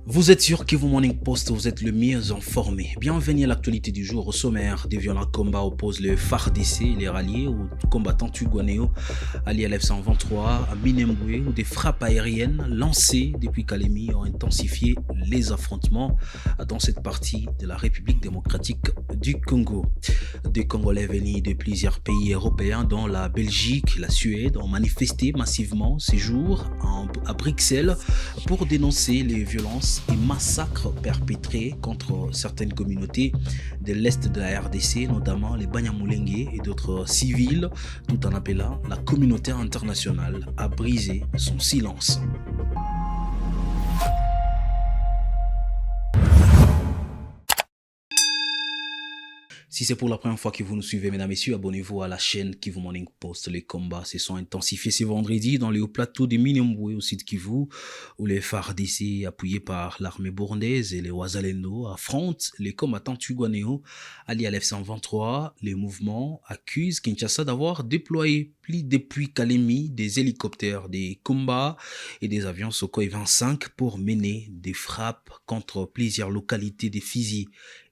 Vous êtes sur Kivu Morning Post, vous êtes le mieux informé. Bienvenue à l'actualité du jour. Au sommaire, des violents combats opposent le FARDC et les ralliés aux combattants Twirwaneho alliés à l'F-123 à Minembwe, où des frappes aériennes lancées depuis Kalemi ont intensifié les affrontements dans cette partie de la République démocratique du Congo. Des Congolais venus de plusieurs pays européens, dont la Belgique et la Suède, ont manifesté massivement ces jours à Bruxelles pour dénoncer les violences et massacres perpétrés contre certaines communautés de l'Est de la RDC, notamment les Banyamulenge et d'autres civils, tout en appelant la communauté internationale à briser son silence. Si c'est pour la première fois que vous nous suivez, mesdames et messieurs, abonnez-vous à la chaîne Kivu Morning Post. Les combats se sont intensifiés ce vendredi dans les hauts plateaux de Minembwe au sud Kivu, où les FARDC, appuyés par l'armée burundaise et les Wazalendo, affrontent les combattants Twirwaneho alliés à l'F-123. Les mouvements accusent Kinshasa d'avoir déployé depuis Kalemi des hélicoptères, des combats et des avions Sukhoi 25 pour mener des frappes contre plusieurs localités de Fizi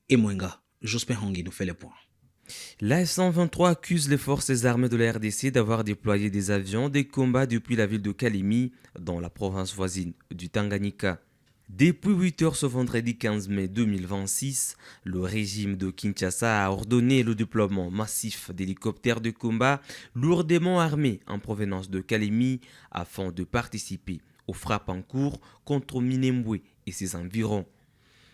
et Mwenga. Jospin Hangui nous fait les points. La F-123 accuse les forces armées de la RDC d'avoir déployé des avions de combat depuis la ville de Kalemi, dans la province voisine du Tanganyika. Depuis 8 heures ce vendredi 15 mai 2026, le régime de Kinshasa a ordonné le déploiement massif d'hélicoptères de combat lourdement armés en provenance de Kalemi afin de participer aux frappes en cours contre Minembwe et ses environs.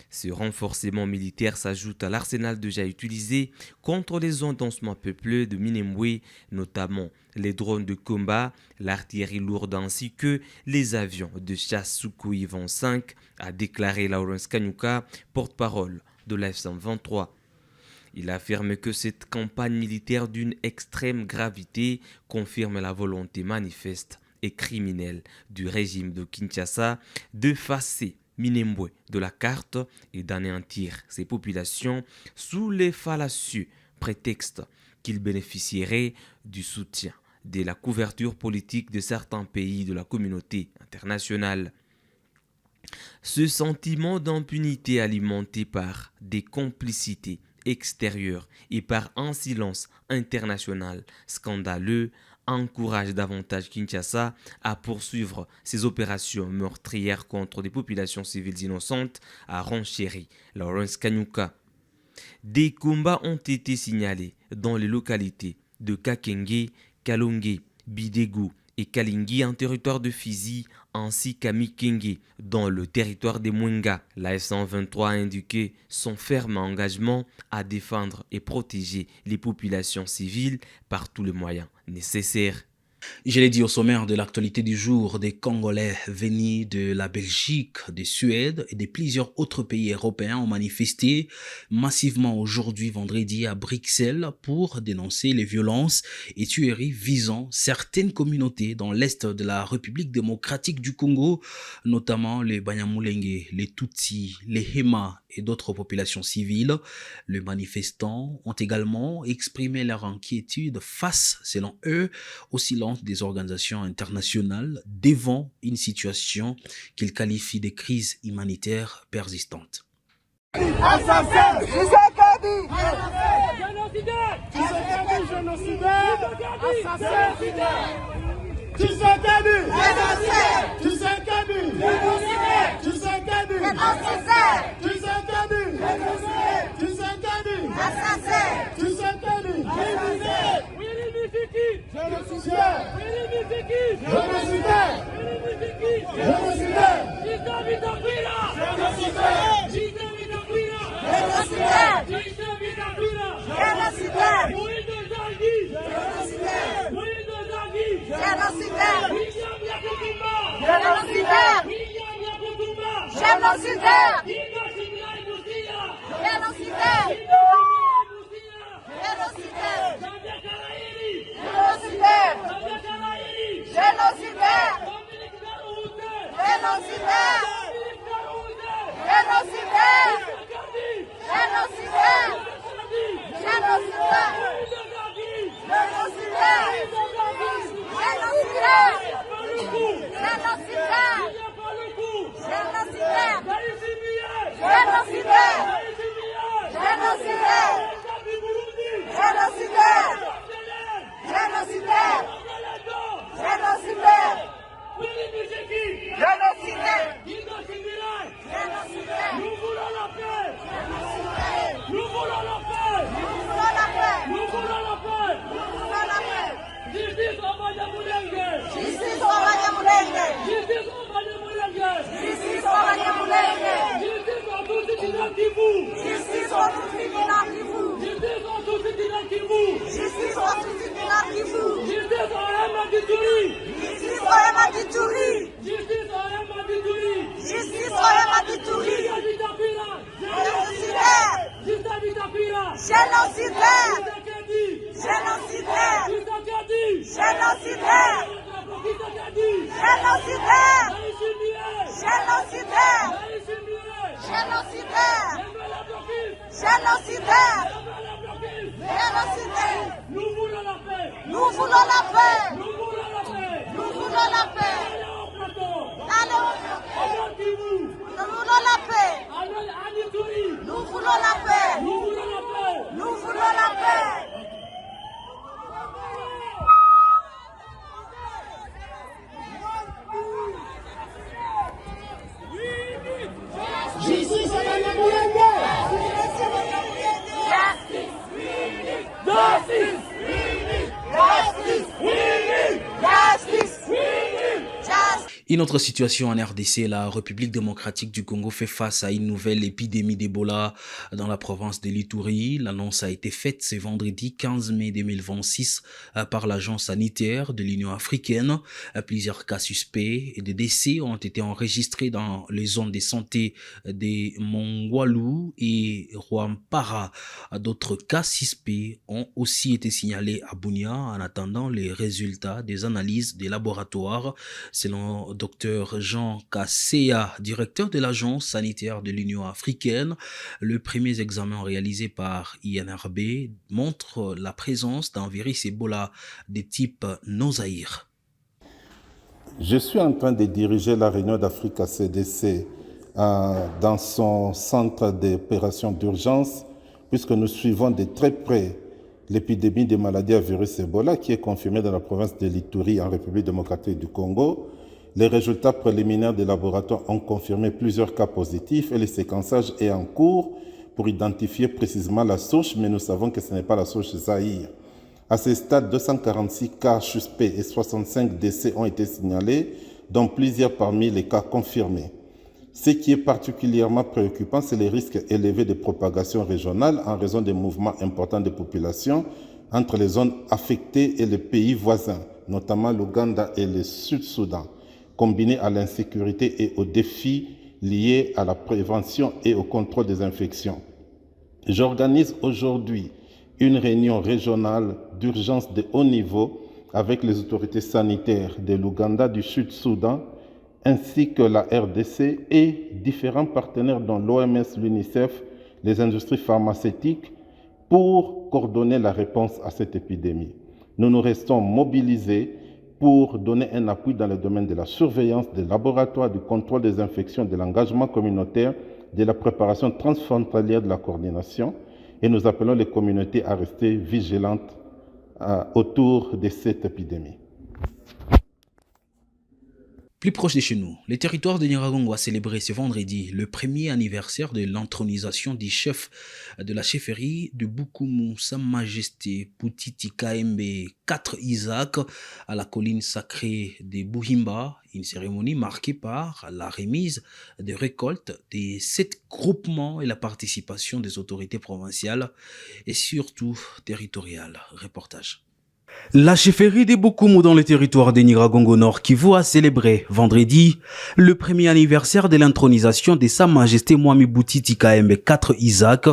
Ce renforcement militaire s'ajoute à l'arsenal déjà utilisé contre les zones densément peuplées de Minembwe, notamment les drones de combat, l'artillerie lourde ainsi que les avions de chasse Sukhoi 25, a déclaré Lawrence Kanyuka, porte-parole de la F-123. Il affirme que cette campagne militaire d'une extrême gravité confirme la volonté manifeste et criminelle du régime de Kinshasa d'effacer Minembwe de la carte et d'anéantir ses populations sous les fallacieux prétextes qu'il bénéficierait du soutien de la couverture politique de certains pays de la communauté internationale. Ce sentiment d'impunité alimenté par des complicités extérieures et par un silence international scandaleux encourage davantage Kinshasa à poursuivre ses opérations meurtrières contre des populations civiles innocentes, a renchéri Lawrence Kanyuka. Des combats ont été signalés dans les localités de Kakenge, Kalonge, Bidego et Kalingi en territoire de Fizi, ainsi qu'à Mikenge dans le territoire des Mwenga. La F-123 a indiqué son ferme engagement à défendre et protéger les populations civiles par tous les moyens nécessaires. Je l'ai dit au sommaire de l'actualité du jour, des Congolais venus de la Belgique, de Suède et de plusieurs autres pays européens ont manifesté massivement aujourd'hui vendredi à Bruxelles pour dénoncer les violences et tueries visant certaines communautés dans l'est de la République démocratique du Congo, notamment les Banyamulenge, les Tutsis, les Hema et d'autres populations civiles. Les manifestants ont également exprimé leur inquiétude face, selon eux, au silence des organisations internationales devant une situation qu'ils qualifient de crise humanitaire persistante. Assassin! Tshisekedi! Génocidaire! Assassin! Tshisekedi! Tshisekedi! Tshisekedi! Tshisekedi! Assassin! Tshisekedi! Génocidaire! Génocidaire! Génocidaire! Génocidaire. Génocidaire. Nous voulons la paix. Nous voulons la paix. Nous voulons la paix. Nous voulons la paix. Allez au plateau. Nous voulons la paix. Nous voulons la paix. Nous voulons la paix. Nous voulons la paix. Justice à la Mouyengue. Justice. Justice. Justice. Justice. Une autre situation en RDC, la République démocratique du Congo fait face à une nouvelle épidémie d'Ebola dans la province de l'Ituri. L'annonce a été faite ce vendredi 15 mai 2026 par l'agence sanitaire de l'Union africaine. Plusieurs cas suspects et des décès ont été enregistrés dans les zones de santé des Mongwalu et Rwampara. D'autres cas suspects ont aussi été signalés à Bunia en attendant les résultats des analyses des laboratoires. Selon Dr Jean Kasseya, directeur de l'agence sanitaire de l'Union africaine, le premier examen réalisé par INRB montre la présence d'un virus Ebola de type Nozaïr. Je suis en train de diriger la réunion d'Africa CDC dans son centre d'opération d'urgence, puisque nous suivons de très près l'épidémie des maladies à virus Ebola qui est confirmée dans la province de l'Ituri en République démocratique du Congo. Les résultats préliminaires des laboratoires ont confirmé plusieurs cas positifs et le séquençage est en cours pour identifier précisément la souche, mais nous savons que ce n'est pas la souche Zaïre. À ce stade, 246 cas suspects et 65 décès ont été signalés, dont plusieurs parmi les cas confirmés. Ce qui est particulièrement préoccupant, c'est les risques élevés de propagation régionale en raison des mouvements importants de population entre les zones affectées et les pays voisins, notamment l'Ouganda et le Sud-Soudan, combinés à l'insécurité et aux défis liés à la prévention et au contrôle des infections. J'organise aujourd'hui une réunion régionale d'urgence de haut niveau avec les autorités sanitaires de l'Ouganda, du Sud-Soudan, ainsi que la RDC et différents partenaires dont l'OMS, l'UNICEF, les industries pharmaceutiques, pour coordonner la réponse à cette épidémie. Nous nous restons mobilisés pour donner un appui dans le domaine de la surveillance des laboratoires, du contrôle des infections, de l'engagement communautaire, de la préparation transfrontalière de la coordination. Et nous appelons les communautés à rester vigilantes autour de cette épidémie. Plus proche de chez nous, le territoire de Nyiragongo a célébré ce vendredi le premier anniversaire de l'intronisation du chef de la chefferie de Bukumu, Sa Majesté Putiti Kaembe IV Isaac, à la colline sacrée de Buhimba, une cérémonie marquée par la remise des récoltes des 7 groupements et la participation des autorités provinciales et surtout territoriales. Reportage. La chefferie de Bukumu dans le territoire de Nyiragongo Nord Kivu a célébré vendredi le premier anniversaire de l'intronisation de Sa Majesté Mwami Putiti Kaembe IV Isaac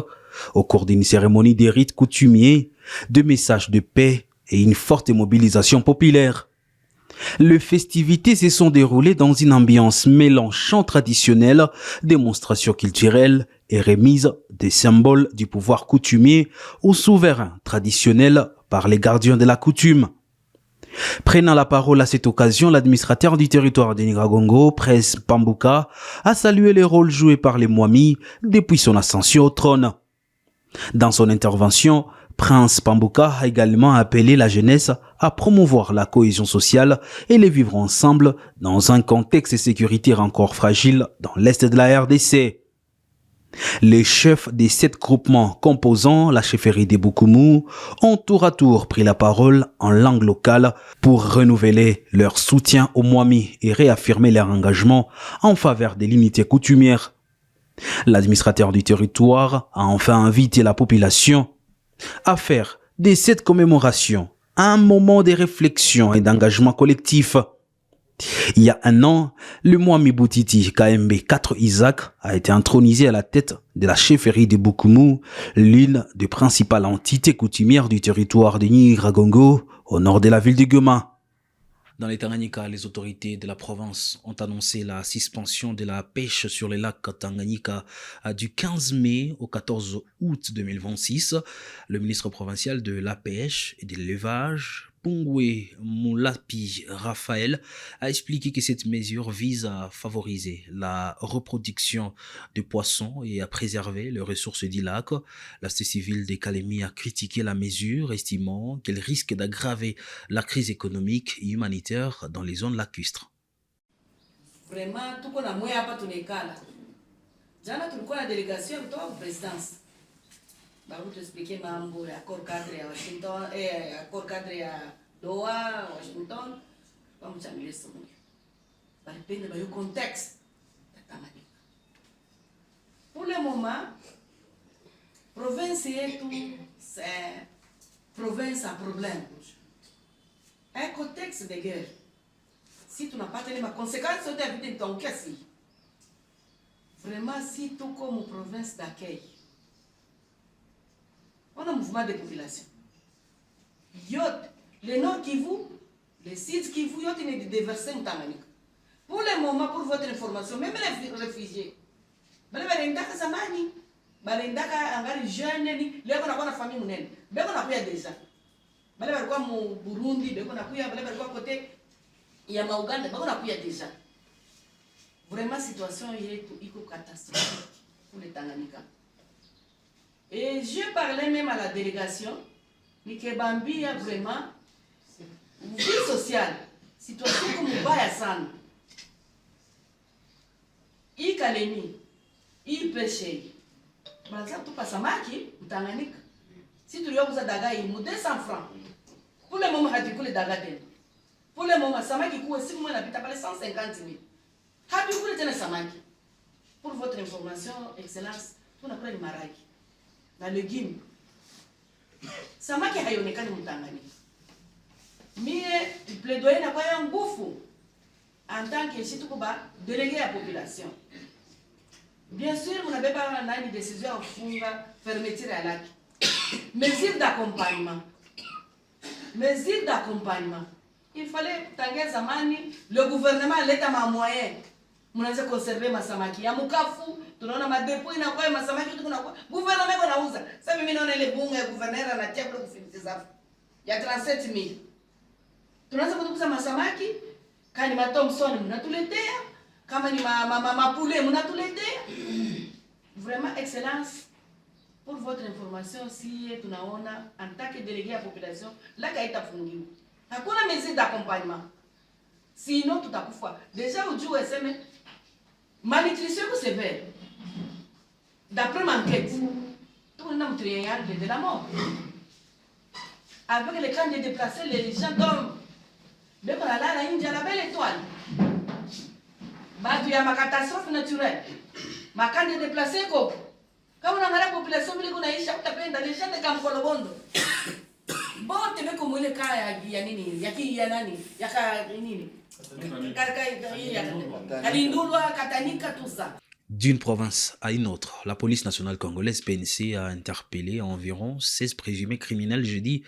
au cours d'une cérémonie des rites coutumiers, de messages de paix et une forte mobilisation populaire. Les festivités se sont déroulées dans une ambiance mêlant chants traditionnels, démonstrations culturelles et remise des symboles du pouvoir coutumier aux souverains traditionnels par les gardiens de la coutume. Prenant la parole à cette occasion, l'administrateur du territoire de Nyiragongo, Prince Pambuka, a salué le rôle joué par les Mwami depuis son ascension au trône. Dans son intervention, Prince Pambuka a également appelé la jeunesse à promouvoir la cohésion sociale et les vivre ensemble dans un contexte sécuritaire encore fragile dans l'est de la RDC. Les chefs des 7 groupements composant la chefferie de Bukumu ont tour à tour pris la parole en langue locale pour renouveler leur soutien aux Mwami et réaffirmer leur engagement en faveur de l'unité coutumière. L'administrateur du territoire a enfin invité la population à faire de cette commémoration un moment de réflexion et d'engagement collectif. Il y a un an, le Mwami Putiti Kaembe IV Isaac a été intronisé à la tête de la chefferie de Bukumu, l'une des principales entités coutumières du territoire de Nyiragongo, au nord de la ville de Goma. Dans les Tanganyika, les autorités de la province ont annoncé la suspension de la pêche sur les lacs Tanganyika du 15 mai au 14 août 2026. Le ministre provincial de la pêche et de l'élevage, Pungwe Moulapi Raphaël, a expliqué que cette mesure vise à favoriser la reproduction de poissons et à préserver les ressources du lac. La société civile de Kalemi a critiqué la mesure, estimant qu'elle risque d'aggraver la crise économique et humanitaire dans les zones lacustres. Vraiment, tuko na moya hapa tunekala. Jana tulikuwa na delegation kutoka presidence. Baru tuexpliquer mambo ya accord cadre ya Washington, accord cadre ya Doha, Washington. Vamos chamar isso muito. Depende do contexto da Tanganyika. Pour le moment, province yetu c'est province à problème. Un contexte de guerre. Si tu n'as pas tenu ma conséquence, tu as vu ton cas. Vraiment, si tu comme province d'accueil, on a un mouvement de population. Le Nord Kivu, le Sud Kivu, il y a des déversés en Tanganyika. Pour le moment, pour votre information, même les réfugiés, les zamani, les jeunes, les famille munene, les déjà. Les Burundi, les côté il y a Mauganda, déjà. Vraiment, la situation est catastrophique pour les Tanganyika. Et je parlais même à la délégation, Nikebambi a vraiment vie sociale, situation comme Mubaya San. I Kalemi, I pêche. Par exemple, tu passes à Maki, ou Tanganyika. Si tu lui as daga, il m'a 200 francs. Pour le moment, tu as daga. Pour le moment, Samaki coûte 6 mois, il a 150 000. Happy pour le Samaki. Pour votre information, Excellence, on a pris le maraki. Dans le légume. Samaki hayonekani Mtanganyika. Mais le plaidoyer n'a pas un bouffon en tant que délégué à la population. Bien sûr, on n'avait pas une décision à fermeture à lac. Mesures d'accompagnement. Mesures d'accompagnement. Il fallait tanguer zamani, le gouvernement l'État m'a moyen. Nous avons conservé ma samaki. Ya mukafu, tunaona madepo inakuwa ma samaki tunakuwa. Gouvernement wanauza. Sasa mimi naona ile bunga ya gouverneur anatia kwa kufiniza. Ya 37000. Tunaanza kutukuza masamaki, kani ma Thompson mnatuletea, kama ni mapule mnatuletea. Vraiment excellence. Pour votre information, si tunaona en tant que délégué à la population, la kaita fungiwa. Hakuna mesure d'accompagnement. Sinon tutakufa. Déjà ujue sema malnutrition est sévère. D'après ma enquête, tout le monde triangle de la mort. Avec les camps de déplacés, les gens dorment. Mais pour aller à la India, la belle étoile. Il y a ma catastrophe naturelle. Ma camp de déplacés, quand on a la population, les gens de Kamkolobondo. Bon, tu veux comme le cas, il y a nini, il y a nani, il y a nini. D'une province à une autre, la police nationale congolaise PNC a interpellé environ 16 présumés criminels jeudi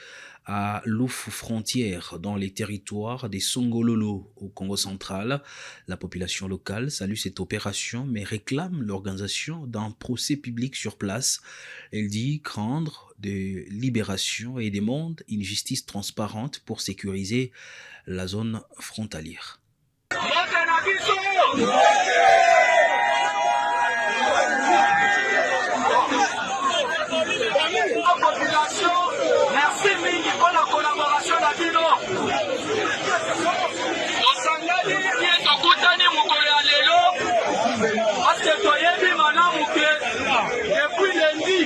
à Loufou frontière dans les territoires des Songololo au Congo central. La population locale salue cette opération mais réclame l'organisation d'un procès public sur place. Elle dit craindre de libération et demande une justice transparente pour sécuriser la zone frontalière. Merci mingi pour la collaboration na bino. Osangani ye tokutani mokolo ya lelo. Parce que toyebi malamu ke depuis lundi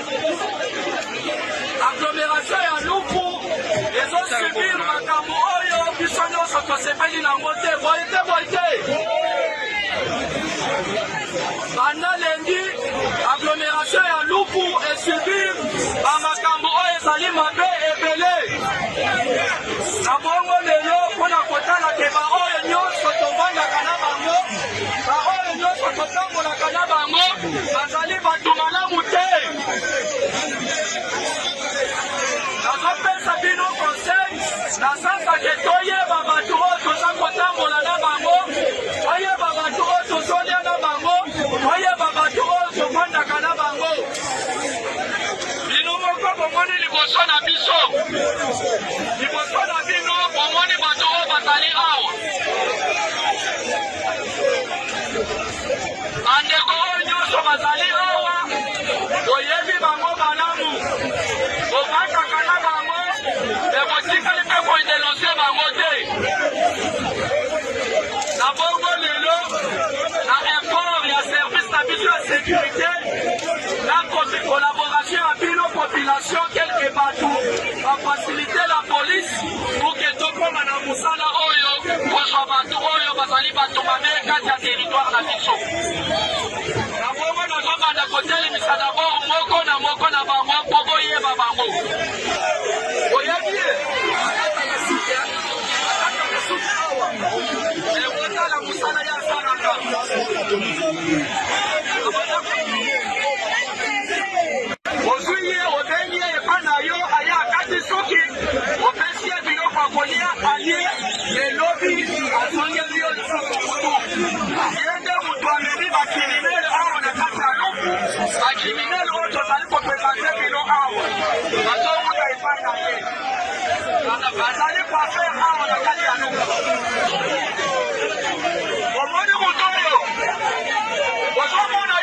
agglomération ya Lufu ezosubir makambo oyo biso nyonso tosepeli nango te boye. Banda lundi agglomération ya Lufu esubir bamakambo oyo ezali mabe ebele. Na bongo lelo mpona kotala ke baoyo nyonso tovandaka na bango, baoyo nyonso totambolaka na bango bazali bato malamu te. Nazopesa bino conseil na sasa ke toyeba bato oyo toza sécurité, la collaboration avec nos populations, quelque partout, va faciliter la police pour que tout le monde ait Moussala Oyo, Boshwa Batu Oyo, Bazali Batu Mame, Katia territoire na Bicho. Na bongo na zoma na côté limisa d'abord moko na bango, Bobo Yeba Bango. Oyabi, akata na suke, awa. Wota la Moussala ya Sanaka. Ozuye, Obenye, Epanayo, Aya, Kati Soki, Opesia, Bilofa, Kolia, Ali, les lobbies, Asonye, Biol, Yende, Moutouameni, Bakirimel, Awa, Nakata, Lopu, Bakirimel, Oto, Salipo, Pesante, Bilo, Awa, Bato, Mouta, Epanaye, Bazali, Pafe, Awa, Nakata, Lopu, Omoni, Moutoyo, Osomona,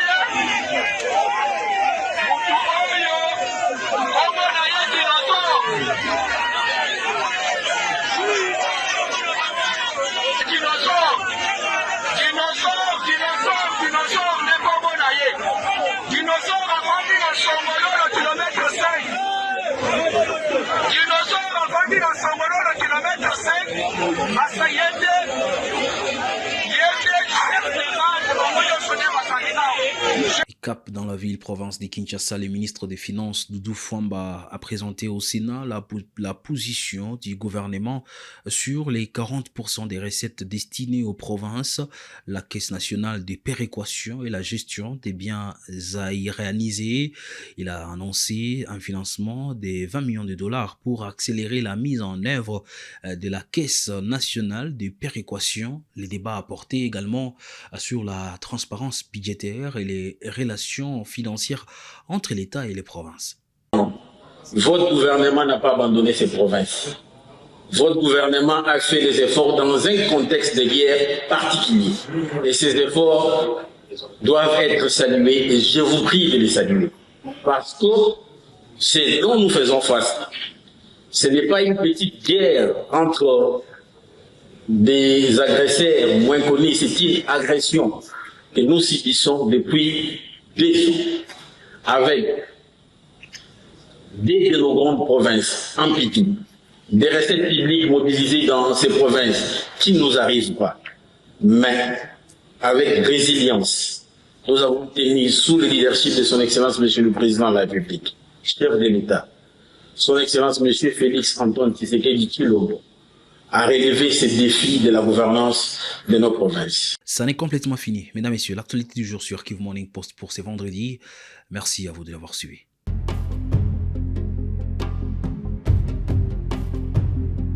Cap dans la ville-province de Kinshasa, le ministre des Finances, Doudou Fwamba, a présenté au Sénat la position du gouvernement sur les 40% des recettes destinées aux provinces, la Caisse nationale de péréquation et la gestion des biens à y réaliser. Il a annoncé un financement de 20 millions de dollars pour accélérer la mise en œuvre de la Caisse nationale de péréquation. Les débats a porté également sur la transparence budgétaire et les relations financières entre l'État et les provinces. Votre gouvernement n'a pas abandonné ces provinces. Votre gouvernement a fait des efforts dans un contexte de guerre particulier. Et ces efforts doivent être salués et je vous prie de les saluer. Parce que ce dont nous faisons face, ce n'est pas une petite guerre entre des agresseurs moins connus, c'est une agression que nous subissons depuis 2 ans, avec des de nos grandes provinces amplifiées, des recettes publiques mobilisées dans ces provinces qui ne nous arrivent pas, mais avec résilience. Nous avons tenu sous le leadership de son Excellence Monsieur le Président de la République, chef de l'État, son Excellence Monsieur Félix Antoine Tshisekedi Tshilombo, à relever ces défis de la gouvernance de nos provinces. Ça n'est complètement fini. Mesdames et messieurs, l'actualité du jour sur Kivu Morning Post pour ce vendredi. Merci à vous de l'avoir suivi.